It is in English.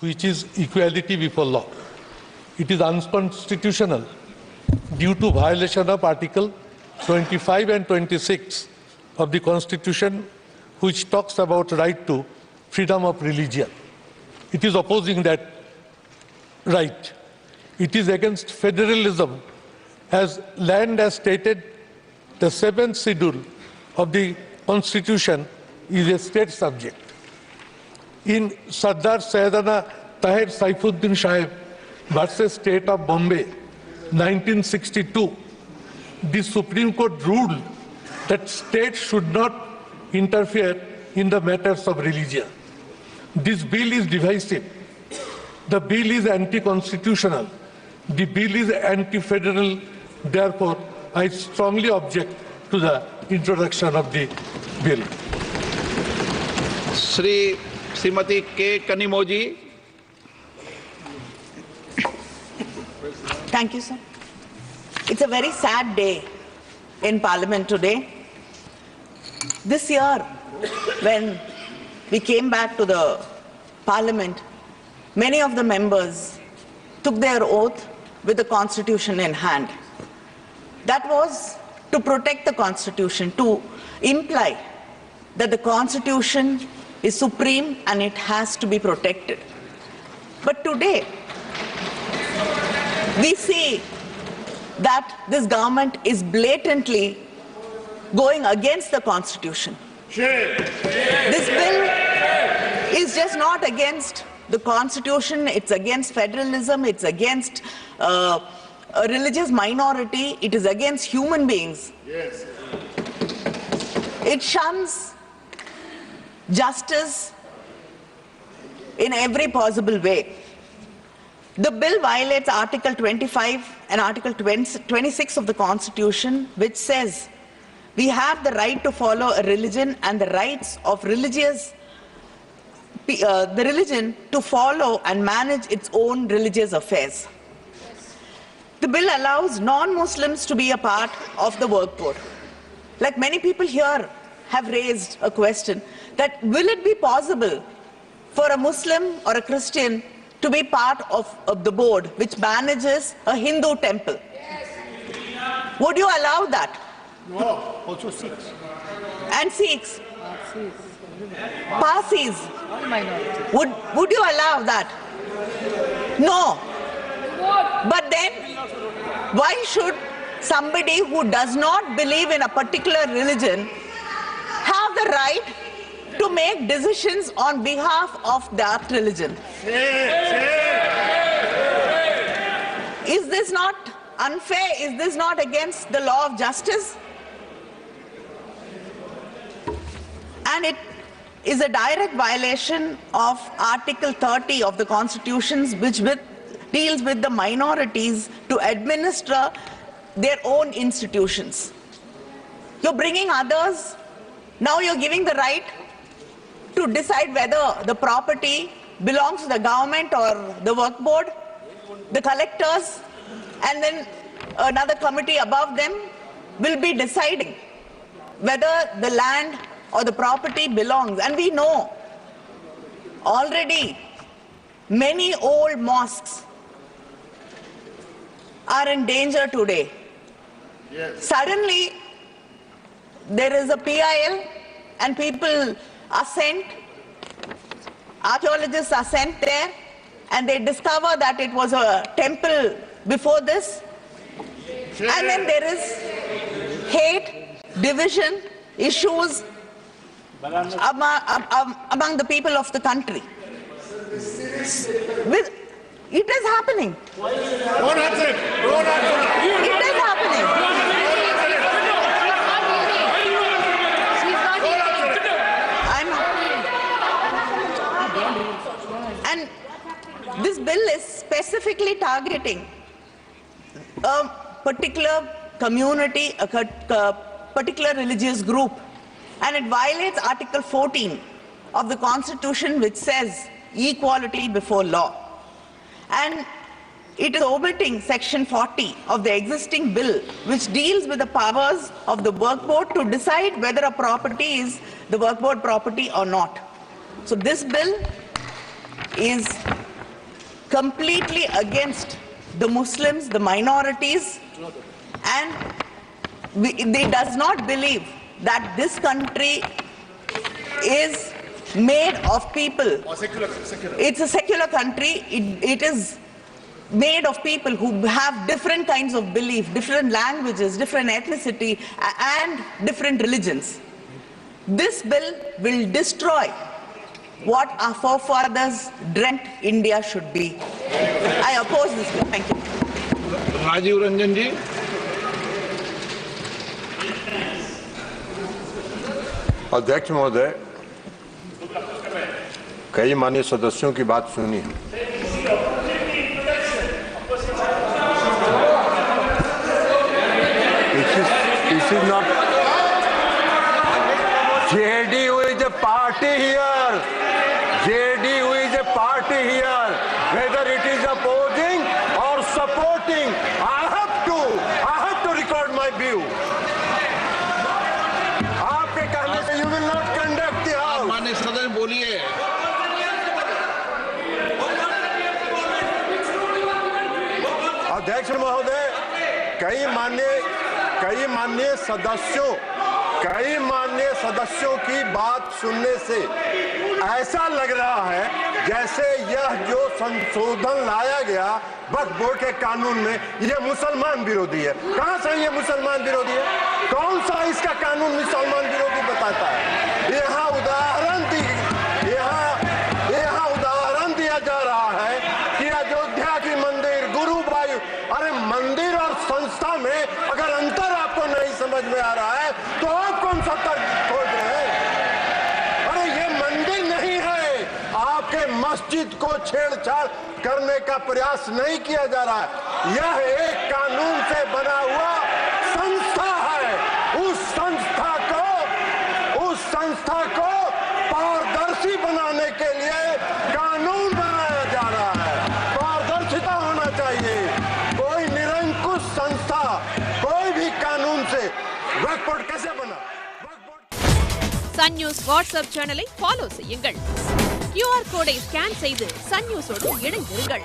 which is equality before law. It is unconstitutional due to violation of Article 25 and 26 of the Constitution, which talks about right to freedom of religion. It is opposing that right. It is against federalism, as land as stated, the 7th schedule of the Constitution is a state subject. In Sardar Sayyidana Tahir Saifuddin Sahib versus State of Bombay, 1962, the Supreme Court ruled that states should not interfere in the matters of religion. This bill is divisive. The bill is anti-constitutional. The bill is anti-federal. Therefore, I strongly object to the introduction of the bill. Srimati K. Kanimoji. Thank you, sir. It's a very sad day in Parliament today. This year, when we came back to the Parliament, many of the members took their oath with the Constitution in hand. That was to protect the Constitution, to imply that the Constitution is supreme and it has to be protected. But today, we see that this government is blatantly going against the Constitution. This bill is just not against the Constitution, it's against federalism, it's against a religious minority, it is against human beings. Yes. It shuns justice in every possible way. The bill violates Article 25 and Article 26 of the Constitution, which says we have the right to follow a religion and the rights of the religion to follow and manage its own religious affairs. The bill allows non-Muslims to be a part of the work board. Like many people here have raised a question that will it be possible for a Muslim or a Christian to be part of the board which manages a Hindu temple? Yes. Would you allow that? No, also Sikhs. And Sikhs? Parsis? Would you allow that? No. But then, why should somebody who does not believe in a particular religion have the right to make decisions on behalf of that religion? Is this not unfair? Is this not against the law of justice? And it is a direct violation of Article 30 of the Constitution, which deals with the minorities to administer their own institutions. You're bringing others, now you're giving the right to decide whether the property belongs to the government or the work board, the collectors, and then another committee above them will be deciding whether the land or the property belongs. And we know already many old mosques are in danger today. Yes. Suddenly, there is a PIL and people are sent, archaeologists are sent there, and they discover that it was a temple before this. And then there is hate, division, issues among the people of the country. It is happening. Don't answer. It is happening. And this bill is specifically targeting a particular community, a particular religious group. And it violates Article 14 of the Constitution, which says equality before law. And it is omitting Section 40 of the existing bill, which deals with the powers of the work board to decide whether a property is the work board property or not. So this bill is completely against the Muslims, the minorities, and they does not believe that this country is made of people. Secular. It's a secular country. It is made of people who have different kinds of belief, different languages, different ethnicity, and different religions. This bill will destroy what our forefathers dreamt India should be. I oppose this bill. Thank you. Rajiv Ranjan जी। अध्यक्ष महोदय, कई माननीय सदस्यों की बात सुनी है। This is not JDU is a party here. JDU is a party here. Whether it is opposing or supporting, I have to record my view. आपके कहने से you will not conduct the house. माननीय सदस्य बोलिए। अध्यक्ष महोदय, कई माननीय सदस्यों की बात सुनने से ऐसा लग रहा है जैसे यह जो संशोधन लाया गया वक्फ बोर्ड के कानून में यह मुसलमान विरोधी है। कहां से ये मुसलमान विरोधी है? कौन सा इसका कानून मुसलमान विरोधी बताता है? यहाँ उदाहरण दिया जा रहा है कि अयोध्या की मंदिर, गुरुवायूर, अरे मंदिर और संस्था में अगर अंतर आपको नहीं समझ में आ रहा है तो आप कौन सा तर्क खोज रहे हैं? अरे ये मंदिर नहीं है, आपके मस्जिद को छेड़छाड़ करने का प्रयास नहीं किया जा रहा है। यह एक कानून से बना हुआ संस्था है। उस संस्था को पारदर्शी बनाने के लिए कानून बनाया जा रहा है। पारदर्शिता होना चाहिए। कोई निरंकुश संस्था कोई भी कानून से वक्फ बोर्ड कैसे बना? சன் நியூஸ் வாட்ஸ்அப் சேனலை ஃபாலோ செய்யுங்கள். QR கோடை ஸ்கேன் செய்து சன் நியூஸோடு இணைந்திருங்கள்.